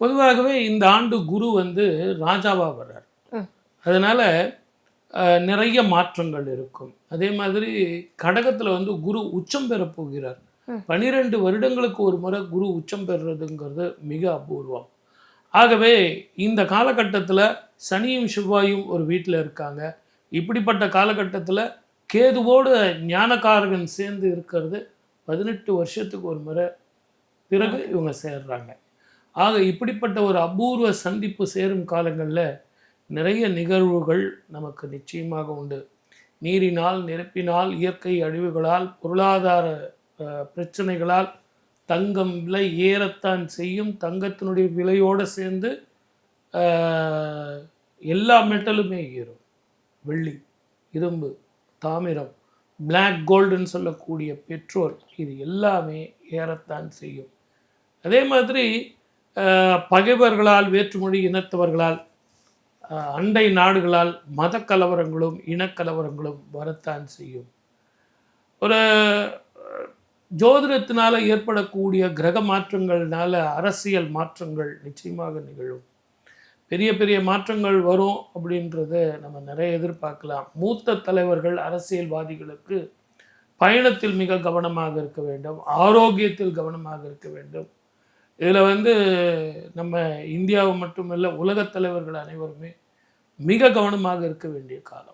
பொதுவாகவே இந்த ஆண்டு குரு வந்து ராஜாவா வர்றார். ம். அதனால நிறைய மாற்றங்கள் இருக்கும். அதே மாதிரி கடகத்துல வந்து குரு உச்சம் பெற போகிறார். ம். 12 வருடங்களுக்கு ஒரு முறை குரு உச்சம் பெறுறதுங்கிறது மிக அபூர்வம். ஆகவே இந்த காலகட்டத்துல சனியும் செவ்வாயும் ஒரு வீட்டில் இருக்காங்க. இப்படிப்பட்ட காலகட்டத்துல கேதுவோடு ஞானகாரகன் சேர்ந்து இருக்கிறது 18 வருஷத்துக்கு ஒரு முறை பிறகு நடக்குது. இவங்க சேர்றாங்க. ஆக இப்படிப்பட்ட ஒரு அபூர்வ சந்திப்பு சேரும் காலங்களில் நிறைய நிகழ்வுகள் நமக்கு நிச்சயமாக உண்டு. நீரினால், நெருப்பினால், இயற்கை அழிவுகளால், பொருளாதார பிரச்சனைகளால் தங்கம் விலை ஏறத்தான் செய்யும். தங்கத்தினுடைய விலையோடு சேர்ந்து எல்லா மெட்டலுமே ஏறும். வெள்ளி, இரும்பு, தாமிரம், பிளாக் கோல்டுன்னு சொல்லக்கூடிய பெட்ரோல், இது எல்லாமே ஏறத்தான் செய்யும். அதே மாதிரி பகைவர்களால், வேற்றுமொழி இனத்தவர்களால், அண்டை நாடுகளால் மத கலவரங்களும் இனக்கலவரங்களும் வரத்தான் செய்யும். ஒரு ஜோதிடத்தினால ஏற்படக்கூடிய கிரக மாற்றங்கள்னால அரசியல் மாற்றங்கள் நிச்சயமாக நிகழும். பெரிய பெரிய மாற்றங்கள் வரும் அப்படின்றத நம்ம நிறைய எதிர்பார்க்கலாம். மூத்த தலைவர்கள் அரசியல்வாதிகளுக்கு பயணத்தில் மிக கவனமாக இருக்க வேண்டும், ஆரோக்கியத்தில் கவனமாக இருக்க வேண்டும். இதில் வந்து நம்ம இந்தியாவை மட்டுமல்ல உலகத் தலைவர்கள் அனைவருமே மிக கவனமாக இருக்க வேண்டிய காலம்.